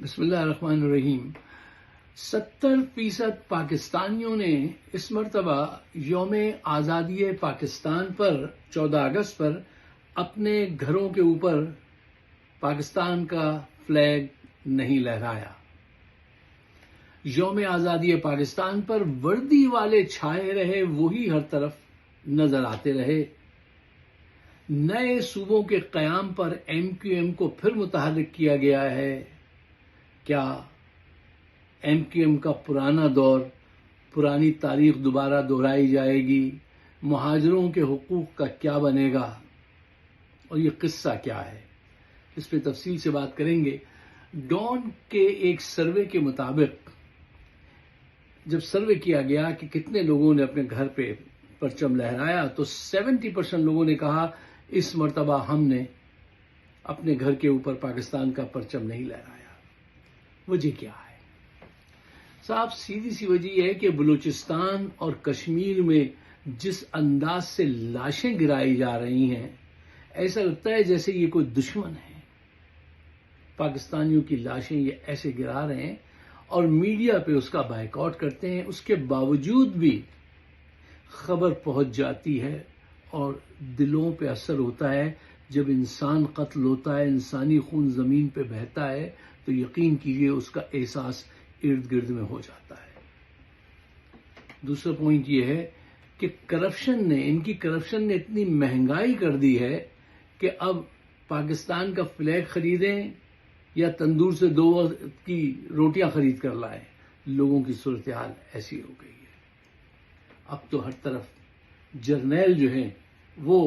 بسم اللہ الرحمن الرحیم۔ 70% پاکستانیوں نے اس مرتبہ یوم آزادی پاکستان پر 14 اگست پر اپنے گھروں کے اوپر پاکستان کا فلیگ نہیں لہرایا۔ یوم آزادی پاکستان پر وردی والے چھائے رہے، وہی ہر طرف نظر آتے رہے۔ نئے صوبوں کے قیام پر ایم کیو ایم کو پھر متحرک کیا گیا ہے۔ کیا ایم کیو ایم کا پرانا دور، پرانی تاریخ دوبارہ دہرائی جائے گی؟ مہاجروں کے حقوق کا کیا بنے گا؟ اور یہ قصہ کیا ہے، اس پہ تفصیل سے بات کریں گے۔ ڈان کے ایک سروے کے مطابق جب سروے کیا گیا کہ کتنے لوگوں نے اپنے گھر پہ پرچم لہرایا، تو 70% لوگوں نے کہا اس مرتبہ ہم نے اپنے گھر کے اوپر پاکستان کا پرچم نہیں لہرایا۔ وجہ کیا ہے صاحب؟ سیدھی سی وجہ یہ ہے کہ بلوچستان اور کشمیر میں جس انداز سے لاشیں گرائی جا رہی ہیں، ایسا لگتا ہے جیسے یہ کوئی دشمن ہے۔ پاکستانیوں کی لاشیں یہ ایسے گرا رہے ہیں اور میڈیا پہ اس کا بائیکاٹ کرتے ہیں۔ اس کے باوجود بھی خبر پہنچ جاتی ہے اور دلوں پہ اثر ہوتا ہے۔ جب انسان قتل ہوتا ہے، انسانی خون زمین پہ بہتا ہے، تو یقین کیجئے اس کا احساس ارد گرد میں ہو جاتا ہے۔ دوسرا پوائنٹ یہ ہے کہ ان کی کرپشن نے اتنی مہنگائی کر دی ہے کہ اب پاکستان کا فلیگ خریدیں یا تندور سے 2 وقت کی روٹیاں خرید کر لائیں، لوگوں کی صورتحال ایسی ہو گئی ہے۔ اب تو ہر طرف جرنیل جو ہیں وہ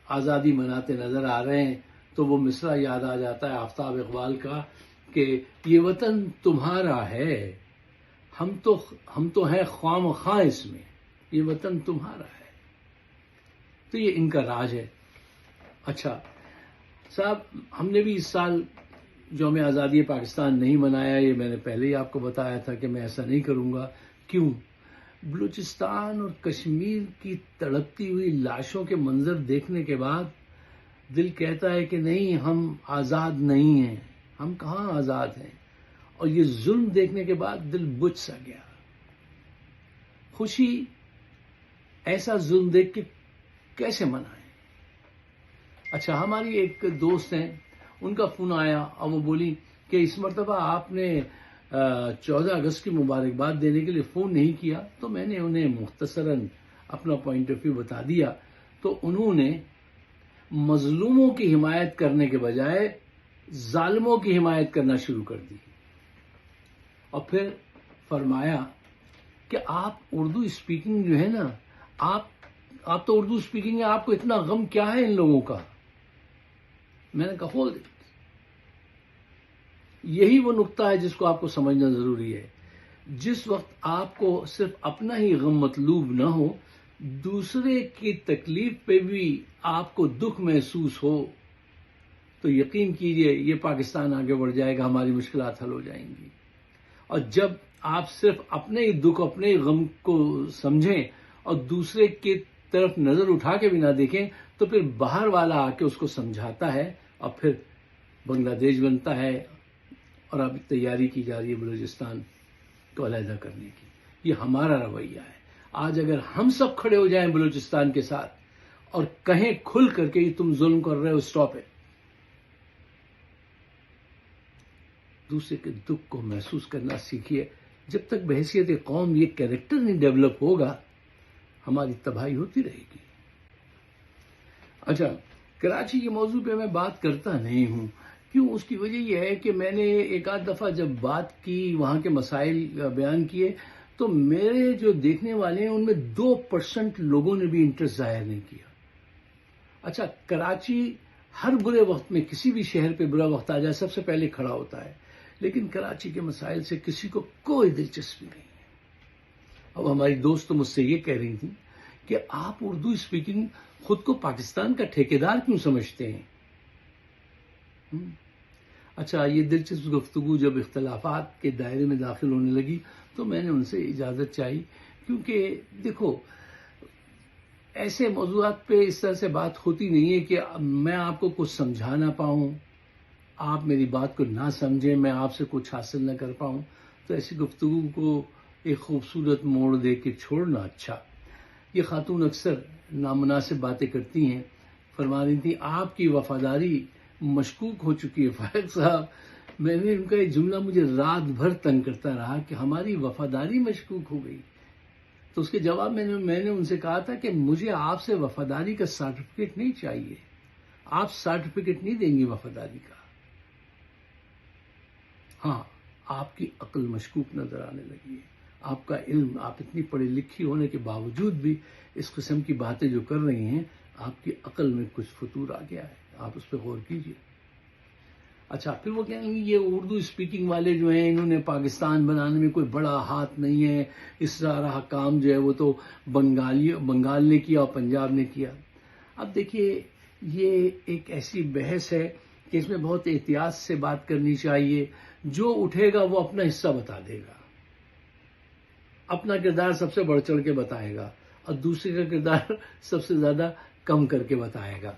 آزادی مناتے نظر آ رہے ہیں، تو وہ مصرع یاد آ جاتا ہے آفتاب اقبال کا کہ یہ وطن تمہارا ہے، ہم تو ہیں خواہ خواہ اس میں، یہ وطن تمہارا ہے۔ تو یہ ان کا راج ہے۔ اچھا صاحب، ہم نے بھی اس سال یوم آزادی پاکستان نہیں منایا، یہ میں نے پہلے ہی آپ کو بتایا تھا کہ میں ایسا نہیں کروں گا۔ کیوں؟ بلوچستان اور کشمیر کی تڑپتی ہوئی لاشوں کے منظر دیکھنے کے بعد دل کہتا ہے کہ نہیں، ہم آزاد نہیں ہیں، ہم کہاں آزاد ہیں۔ اور یہ ظلم دیکھنے کے بعد دل بجھ سا گیا۔ خوشی ایسا ظلم دیکھ کے کیسے منائیں؟ اچھا، ہماری ایک دوست ہیں، ان کا فون آیا اور وہ بولی کہ اس مرتبہ آپ نے 14 اگست کی مبارکباد دینے کے لیے فون نہیں کیا۔ تو میں نے انہیں مختصراً اپنا پوائنٹ آف ویو بتا دیا، تو انہوں نے مظلوموں کی حمایت کرنے کے بجائے ظالموں کی حمایت کرنا شروع کر دی، اور پھر فرمایا کہ آپ اردو اسپیکنگ جو ہے نا، آپ تو اردو اسپیکنگ ہے، آپ کو اتنا غم کیا ہے ان لوگوں کا؟ میں نے کہا ہولڈ اٹ۔ یہی وہ نقطہ ہے جس کو آپ کو سمجھنا ضروری ہے۔ جس وقت آپ کو صرف اپنا ہی غم مطلوب نہ ہو، دوسرے کی تکلیف پہ بھی آپ کو دکھ محسوس ہو، تو یقین کیجئے یہ پاکستان آگے بڑھ جائے گا، ہماری مشکلات حل ہو جائیں گی۔ اور جب آپ صرف اپنے ہی دکھ، اپنے ہی غم کو سمجھیں اور دوسرے کی طرف نظر اٹھا کے بھی نہ دیکھیں، تو پھر باہر والا آ کے اس کو سمجھاتا ہے، اور پھر بنگلہ دیش بنتا ہے، اور اب تیاری کی جا رہی ہے بلوچستان کو علیحدہ کرنے کی۔ یہ ہمارا رویہ ہے۔ آج اگر ہم سب کھڑے ہو جائیں بلوچستان کے ساتھ اور کہیں کھل کر کے یہ تم ظلم کر رہے ہو، اسٹاپ ہے، دوسرے کے دکھ کو محسوس کرنا سیکھیے۔ جب تک بحیثیت قوم یہ کیریکٹر نہیں ڈیولپ ہوگا، ہماری تباہی ہوتی رہے گی۔ اچھا، کراچی کے موضوع پہ میں بات کرتا نہیں ہوں۔ کیوں؟ اس کی وجہ یہ ہے کہ میں نے ایک آدھ دفعہ جب بات کی، وہاں کے مسائل بیان کیے، تو میرے جو دیکھنے والے ہیں ان میں 2% لوگوں نے بھی انٹرسٹ ظاہر نہیں کیا۔ اچھا، کراچی ہر برے وقت میں، کسی بھی شہر پہ برا وقت آ جائے، سب سے پہلے کھڑا ہوتا ہے، لیکن کراچی کے مسائل سے کسی کو کوئی دلچسپی نہیں ہے۔ اب ہماری دوست تو مجھ سے یہ کہہ رہی تھی کہ آپ اردو اسپیکنگ خود کو پاکستان کا ٹھیکیدار کیوں سمجھتے ہیں؟ اچھا، یہ دلچسپ گفتگو جب اختلافات کے دائرے میں داخل ہونے لگی تو میں نے ان سے اجازت چاہی، کیونکہ دیکھو ایسے موضوعات پہ اس طرح سے بات ہوتی نہیں ہے کہ میں آپ کو کچھ سمجھا نہ پاؤں، آپ میری بات کو نہ سمجھیں، میں آپ سے کچھ حاصل نہ کر پاؤں، تو ایسی گفتگو کو ایک خوبصورت موڑ دے کے چھوڑنا اچھا۔ یہ خاتون اکثر نامناسب باتیں کرتی ہیں، فرما رہی تھی آپ کی وفاداری مشکوک ہو چکی ہے فائق صاحب۔ میں نے ان کا یہ جملہ مجھے رات بھر تنگ کرتا رہا کہ ہماری وفاداری مشکوک ہو گئی۔ تو اس کے جواب میں نے ان سے کہا تھا کہ مجھے آپ سے وفاداری کا سرٹیفکیٹ نہیں چاہیے، آپ سرٹیفکیٹ نہیں دیں گی وفاداری کا۔ ہاں، آپ کی عقل مشکوک نظر آنے لگی ہے، آپ کا علم، آپ اتنی پڑھی لکھی ہونے کے باوجود بھی اس قسم کی باتیں جو کر رہی ہیں، آپ کی عقل میں کچھ فطور آ گیا ہے، آپ اس پہ غور کیجئے۔ اچھا، پھر وہ کہیں گے یہ اردو اسپیکنگ والے جو ہیں انہوں نے پاکستان بنانے میں کوئی بڑا ہاتھ نہیں ہے، اس سارا کام جو ہے وہ تو بنگال نے کیا اور پنجاب نے کیا۔ اب دیکھیے، یہ ایک ایسی بحث ہے کہ اس میں بہت احتیاط سے بات کرنی چاہیے۔ جو اٹھے گا وہ اپنا حصہ بتا دے گا، اپنا کردار سب سے بڑھ چڑھ کے بتائے گا اور دوسرے کا کردار سب سے زیادہ کم کر کے بتائے گا۔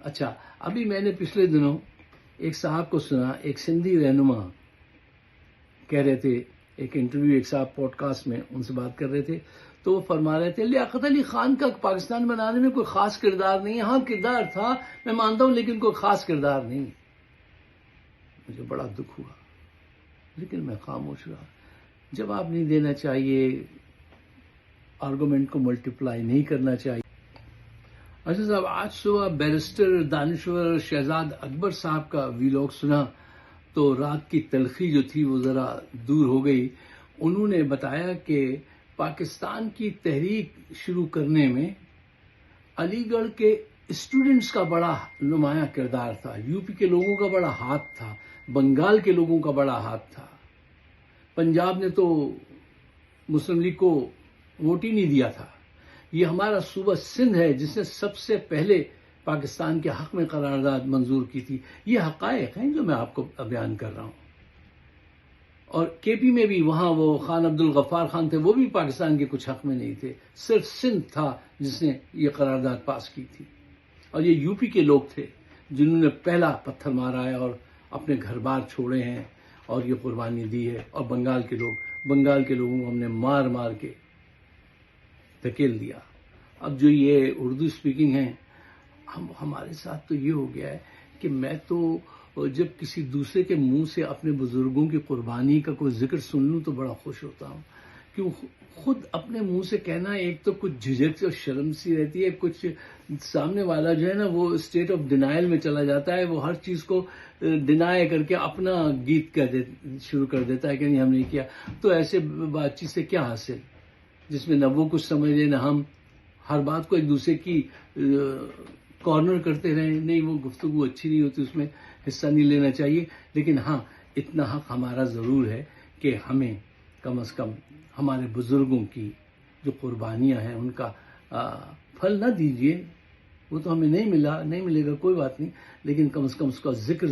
اچھا، ابھی میں نے پچھلے دنوں ایک صاحب کو سنا، ایک سندھی رہنما کہہ رہے تھے، ایک انٹرویو ایک صاحب پوڈ کاسٹ میں ان سے بات کر رہے تھے، تو وہ فرما رہے تھے لیاقت علی خان کا پاکستان بنانے میں کوئی خاص کردار نہیں ہے۔ ہاں، کردار تھا، میں مانتا ہوں، لیکن کوئی خاص کردار نہیں۔ مجھے بڑا دکھ ہوا، لیکن میں خاموش رہا۔ جواب نہیں دینا چاہیے، آرگومنٹ کو ملٹیپلائی نہیں کرنا چاہیے۔ اچھا صاحب، آج صبح بیرسٹر دانشور شہزاد اکبر صاحب کا ویلاگ سنا تو رات کی تلخی جو تھی وہ ذرا دور ہو گئی۔ انہوں نے بتایا کہ پاکستان کی تحریک شروع کرنے میں علی گڑھ کے اسٹوڈنٹس کا بڑا نمایاں کردار تھا، یو پی کے لوگوں کا بڑا ہاتھ تھا، بنگال کے لوگوں کا بڑا ہاتھ تھا۔ پنجاب نے تو مسلم لیگ کو ووٹ ہی نہیں دیا تھا۔ یہ ہمارا صوبہ سندھ ہے جس نے سب سے پہلے پاکستان کے حق میں قرارداد منظور کی تھی۔ یہ حقائق ہیں جو میں آپ کو بیان کر رہا ہوں۔ اور کے پی میں بھی وہاں وہ خان عبد الغفار خان تھے، وہ بھی پاکستان کے کچھ حق میں نہیں تھے، صرف سندھ تھا جس نے یہ قرارداد پاس کی تھی۔ اور یہ یو پی کے لوگ تھے جنہوں نے پہلا پتھر مارا ہے اور اپنے گھر بار چھوڑے ہیں اور یہ قربانی دی ہے۔ اور بنگال کے لوگوں کو ہم نے مار مار کے دھکیل دیا۔ اب جو یہ اردو اسپیکنگ ہے، ہمارے ساتھ تو یہ ہو گیا ہے کہ میں تو جب کسی دوسرے کے منہ سے اپنے بزرگوں کی قربانی کا کوئی ذکر سن لوں تو بڑا خوش ہوتا ہوں، کیوں خود اپنے منہ سے کہنا ایک تو کچھ جھجک اور شرم سی رہتی ہے، کچھ سامنے والا جو ہے نا وہ اسٹیٹ آف ڈینائل میں چلا جاتا ہے، وہ ہر چیز کو ڈینائی کر کے اپنا گیت شروع کر دیتا ہے کہ نہیں ہم نہیں کیا۔ تو ایسے بات چیت سے کیا حاصل، جس میں نہ وہ کچھ سمجھ لیں نہ ہم، ہر بات کو ایک دوسرے کی کارنر کرتے رہیں، نہیں وہ گفتگو اچھی نہیں ہوتی، اس میں حصہ نہیں لینا چاہیے۔ لیکن ہاں، اتنا حق ہمارا ضرور ہے کہ ہمیں کم از کم ہمارے بزرگوں کی جو قربانیاں ہیں ان کا پھل نہ دیجیے، وہ تو ہمیں نہیں ملے گا، کوئی بات نہیں، لیکن کم از کم اس کا ذکر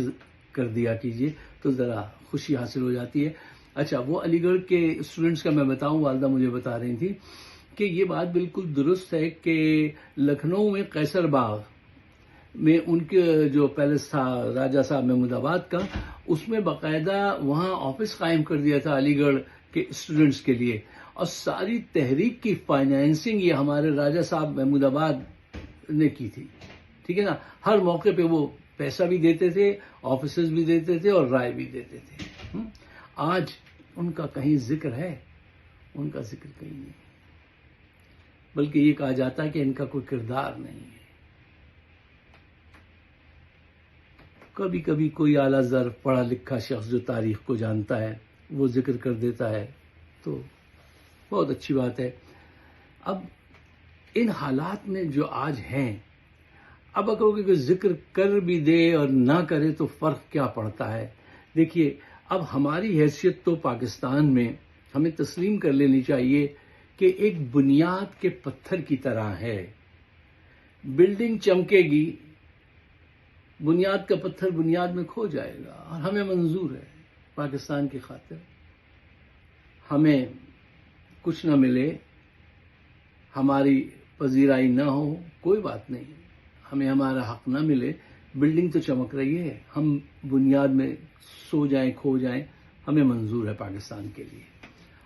کر دیا کیجیے تو ذرا خوشی حاصل ہو جاتی ہے۔ اچھا، وہ علی گڑھ کے اسٹوڈنٹس کا میں بتاؤں، والدہ مجھے بتا رہی تھی کہ یہ بات بالکل درست ہے کہ لکھنؤ میں قیصر باغ میں ان کے جو پیلس تھا راجہ صاحب محمود آباد کا، اس میں باقاعدہ وہاں آفس قائم کر دیا تھا علی گڑھ کے اسٹوڈنٹس کے لیے، اور ساری تحریک کی فائنینسنگ یہ ہمارے راجہ صاحب محمود آباد نے کی تھی، ٹھیک ہے نا۔ ہر موقع پہ وہ پیسہ بھی دیتے تھے، آفیسز بھی دیتے تھے اور رائے بھی دیتے تھے۔ آج ان کا کہیں ذکر ہے؟ ان کا ذکر کہیں نہیں، بلکہ یہ کہا جاتا ہے کہ ان کا کوئی کردار نہیں ہے۔ کبھی کبھی کوئی اعلیٰ ظرف پڑھا لکھا شخص جو تاریخ کو جانتا ہے وہ ذکر کر دیتا ہے تو بہت اچھی بات ہے۔ اب ان حالات میں جو آج ہیں، اب اگر کوئی ذکر کر بھی دے اور نہ کرے تو فرق کیا پڑتا ہے؟ دیکھیے، اب ہماری حیثیت تو پاکستان میں ہمیں تسلیم کر لینی چاہیے کہ ایک بنیاد کے پتھر کی طرح ہے۔ بلڈنگ چمکے گی، بنیاد کا پتھر بنیاد میں کھو جائے گا، اور ہمیں منظور ہے پاکستان کی خاطر، ہمیں کچھ نہ ملے، ہماری پذیرائی نہ ہو، کوئی بات نہیں، ہمیں ہمارا حق نہ ملے، بلڈنگ تو چمک رہی ہے، ہم بنیاد میں سو جائیں کھو جائیں، ہمیں منظور ہے پاکستان کے لیے.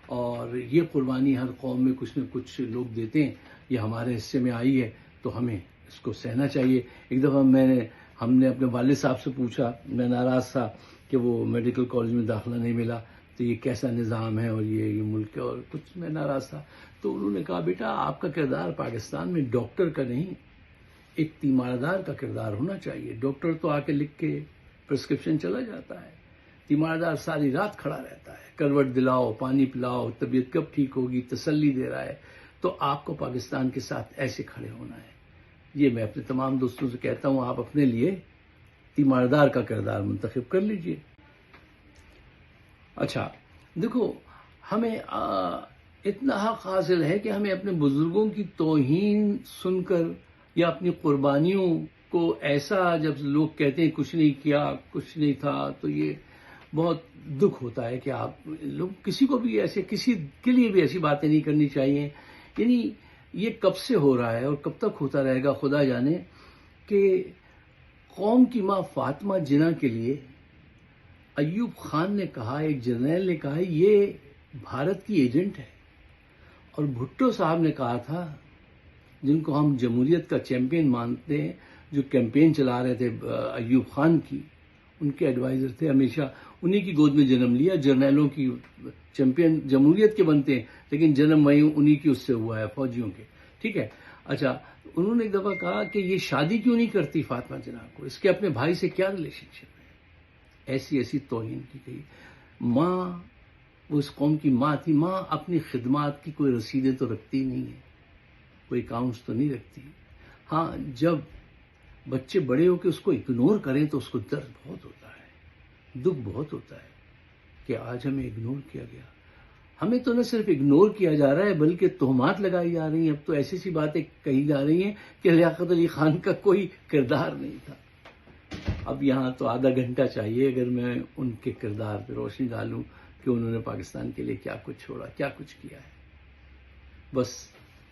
اور یہ قربانی ہر قوم میں کچھ نہ کچھ لوگ دیتے ہیں، یہ ہمارے حصے میں آئی ہے تو ہمیں اس کو سہنا چاہیے. ایک دفعہ ہم نے اپنے والد صاحب سے پوچھا، میں ناراض تھا کہ وہ میڈیکل کالج میں داخلہ نہیں ملا، تو یہ کیسا نظام ہے اور یہ ملک ہے، اور کچھ میں ناراض تھا. تو انہوں نے کہا بیٹا آپ کا کردار پاکستان میں ڈاکٹر کا نہیں، ایک تیماردار کا کردار ہونا چاہیے. ڈاکٹر تو آ کے لکھ کے پرسکرپشن چلا جاتا ہے، تیماردار ساری رات کھڑا رہتا ہے، کروٹ دلاؤ، پانی پلاؤ، طبیعت کب ٹھیک ہوگی تسلی دے رہا ہے. تو آپ کو پاکستان کے ساتھ ایسے کھڑے ہونا ہے. یہ میں اپنے تمام دوستوں سے کہتا ہوں، آپ اپنے لیے تیماردار کا کردار منتخب کر لیجئے. اچھا دیکھو، ہمیں اتنا حق حاصل ہے کہ ہمیں اپنے بزرگوں کی توہین سن کر یا اپنی قربانیوں کو ایسا، جب لوگ کہتے ہیں کچھ نہیں کیا، کچھ نہیں تھا، تو یہ بہت دکھ ہوتا ہے کہ آپ لوگ کسی کو بھی ایسے، کسی کے لیے بھی ایسی باتیں نہیں کرنی چاہیے. یعنی یہ کب سے ہو رہا ہے اور کب تک ہوتا رہے گا خدا جانے. کہ قوم کی ماں فاطمہ جناح کے لیے ایوب خان نے کہا، ایک جرنیل نے کہا یہ بھارت کی ایجنٹ ہے. اور بھٹو صاحب نے کہا تھا، جن کو ہم جمہوریت کا چیمپئن مانتے ہیں، جو کیمپین چلا رہے تھے ایوب خان کی، ان کے ایڈوائزر تھے، ہمیشہ انہی کی گود میں جنم لیا. جرنیلوں کی چیمپئن جمہوریت کے بنتے ہیں، لیکن جنم وہیں انہی کی اس سے ہوا ہے، فوجیوں کے. ٹھیک ہے. اچھا، انہوں نے ایک دفعہ کہا کہ یہ شادی کیوں نہیں کرتی فاطمہ جناح کو، اس کے اپنے بھائی سے کیا ریلیشن شپ ہے. ایسی توہین کی گئی. ماں، وہ اس قوم کی ماں تھی. ماں اپنی خدمات کی کوئی رسیدیں تو رکھتی نہیں ہے، کوئی اکاؤنٹس تو نہیں رکھتی. ہاں، جب بچے بڑے ہو کے اس کو اگنور کریں تو اس کو درد بہت ہوتا ہے، دکھ بہت ہوتا ہے کہ آج ہمیں اگنور کیا گیا. ہمیں تو نہ صرف اگنور کیا جا رہا ہے بلکہ تہمات لگائی جا رہی ہیں. اب تو ایسی سی باتیں کہی جا رہی ہیں کہ لیاقت علی خان کا کوئی کردار نہیں تھا. اب یہاں تو آدھا گھنٹہ چاہیے اگر میں ان کے کردار پہ روشنی ڈالوں کہ انہوں نے پاکستان کے لیے کیا کچھ چھوڑا، کیا کچھ کیا ہے. بس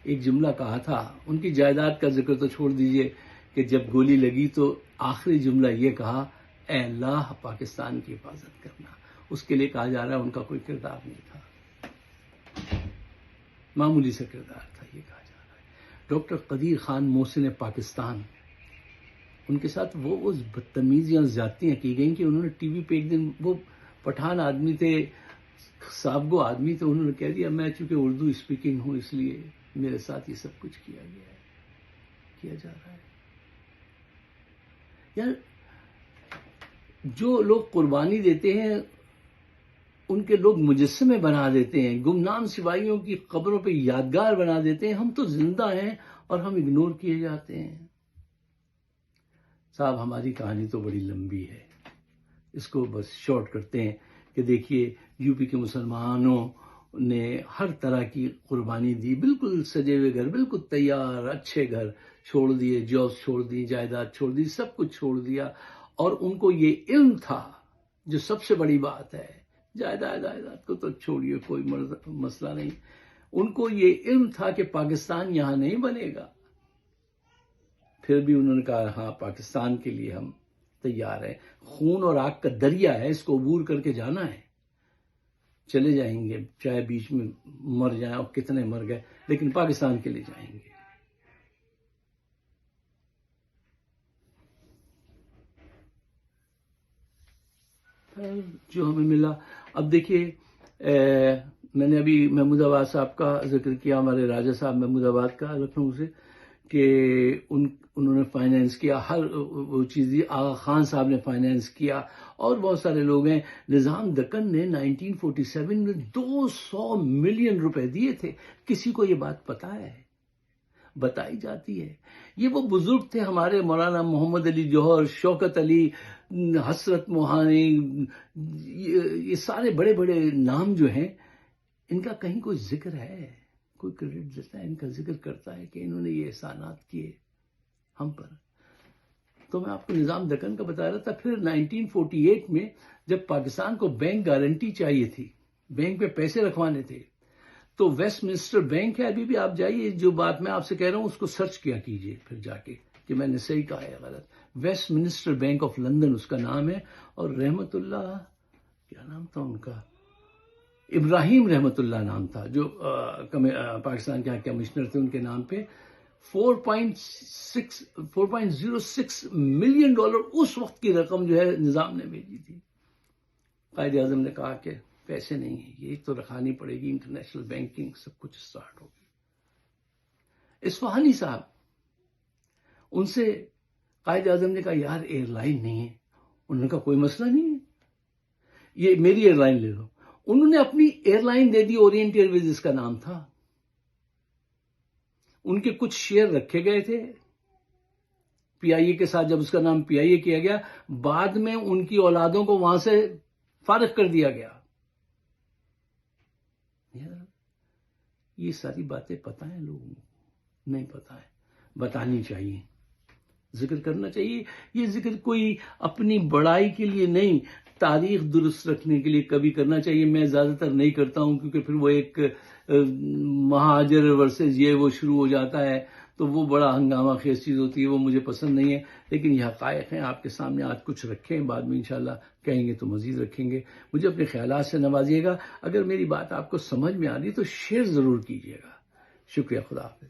ایک جملہ کہا تھا، ان کی جائیداد کا ذکر تو چھوڑ دیجئے، کہ جب گولی لگی تو آخری جملہ یہ کہا، اے اللہ پاکستان کی حفاظت کرنا. اس کے لیے کہا جا رہا ہے ان کا کوئی کردار نہیں تھا، معمولی سا کردار تھا، یہ کہا جا رہا ہے. ڈاکٹر قدیر خان محسن پاکستان، ان کے ساتھ وہ بدتمیزیاں زیادتیاں کی گئیں کہ انہوں نے ٹی وی پہ ایک دن، وہ پٹھان آدمی تھے، صابگو آدمی تھے، انہوں نے کہہ دیا میں چونکہ اردو اسپیکنگ ہوں اس لیے میرے ساتھ یہ سب کچھ کیا گیا ہے، کیا جا رہا ہے. یار جو لوگ قربانی دیتے ہیں ان کے لوگ مجسمے بنا دیتے ہیں، گمنام سپاہیوں کی قبروں پہ یادگار بنا دیتے ہیں. ہم تو زندہ ہیں اور ہم اگنور کیے جاتے ہیں. صاحب ہماری کہانی تو بڑی لمبی ہے، اس کو بس شارٹ کرتے ہیں کہ دیکھیے یو پی کے مسلمانوں نے ہر طرح کی قربانی دی. بالکل سجے ہوئے گھر، بالکل تیار اچھے گھر چھوڑ دیے، جاب چھوڑ دی، جائیداد چھوڑ دی، سب کچھ چھوڑ دیا. اور ان کو یہ علم تھا، جو سب سے بڑی بات ہے. جائیداد کو تو چھوڑیے، کوئی مسئلہ نہیں. ان کو یہ علم تھا کہ پاکستان یہاں نہیں بنے گا. پھر بھی انہوں نے کہا ہاں پاکستان کے لیے ہم تیار ہیں. خون اور آگ کا دریا ہے، اس کو عبور کر کے جانا ہے. چلے جائیں گے، چاہے بیچ میں مر جائیں، اور کتنے مر گئے، لیکن پاکستان کے لیے جائیں گے. جو ہمیں ملا. اب دیکھیے، میں نے ابھی محمود آباد صاحب کا ذکر کیا، ہمارے راجہ صاحب محمود آباد کا، لکھنؤ سے، کہ انہوں نے فائنینس کیا، ہر وہ چیز دی. آغا خان صاحب نے فائنینس کیا، اور بہت سارے لوگ ہیں. نظام دکن نے 1947 میں 200 ملین روپے دیے تھے. کسی کو یہ بات پتہ ہے؟ بتائی جاتی ہے. یہ وہ بزرگ تھے ہمارے، مولانا محمد علی جوہر، شوکت علی، حسرت موہانی، یہ سارے بڑے بڑے نام جو ہیں، ان کا کہیں کوئی ذکر ہے؟ کوئی کریڈٹ دیتا ہے، ان کا ذکر کرتا ہے کہ انہوں نے یہ احسانات کیے ہم پر؟ تو میں آپ کو نظام دکن کا بتا رہا تھا. پھر 1948 میں جب پاکستان کو بینک گارنٹی چاہیے تھی، بینک میں پیسے رکھوانے تھے، تو ویسٹ منسٹر بینک ہے، ابھی بھی آپ جائیے، جو بات میں آپ سے کہہ رہا ہوں اس کو سرچ کیا کیجئے پھر جا کے کہ میں نے صحیح کہا ہے غلط. Westminster bank of London اس کا نام ہے. اور رحمت اللہ، کیا نام تھا ان کا، ابراہیم رحمت اللہ نام تھا، جو پاکستان کے کمشنر تھے. ان کے نام پہ $4.06 ملین اس وقت کی رقم جو ہے نظام نے بھیجی تھی. قائد اعظم نے کہا کہ پیسے نہیں ہیں، یہ تو رکھانی پڑے گی، انٹرنیشنل بینکنگ سب کچھ سٹارٹ ہوگی. اصفہانی صاحب، ان سے قائد اعظم نے کہا یار ایئر لائن نہیں ہے. انہوں نے کہا کوئی مسئلہ نہیں ہے، یہ میری ایئر لائن لے لو. انہوں نے اپنی ایئر لائن دے دی، اورینٹ ایئر ویز اس کا نام تھا. ان کے کچھ شیئر رکھے گئے تھے پی آئی اے کے ساتھ. جب اس کا نام پی آئی اے کیا گیا، بعد میں ان کی اولادوں کو وہاں سے فارغ کر دیا گیا. یہ ساری باتیں پتہ ہیں لوگوں کو؟ نہیں پتہ ہے. بتانی چاہیے، ذکر کرنا چاہیے. یہ ذکر کوئی اپنی بڑائی کے لیے نہیں، تاریخ درست رکھنے کے لیے کبھی کرنا چاہیے. میں زیادہ تر نہیں کرتا ہوں کیونکہ پھر وہ ایک مہاجر ورسز یہ وہ شروع ہو جاتا ہے، تو وہ بڑا ہنگامہ خیز چیز ہوتی ہے، وہ مجھے پسند نہیں ہے. لیکن یہ حقائق ہیں آپ کے سامنے. آج کچھ رکھیں، بعد میں انشاءاللہ کہیں گے تو مزید رکھیں گے. مجھے اپنے خیالات سے نوازیے گا. اگر میری بات آپ کو سمجھ میں آ رہی تو شیئر ضرور کیجیے گا. شکریہ. خدا حافظ.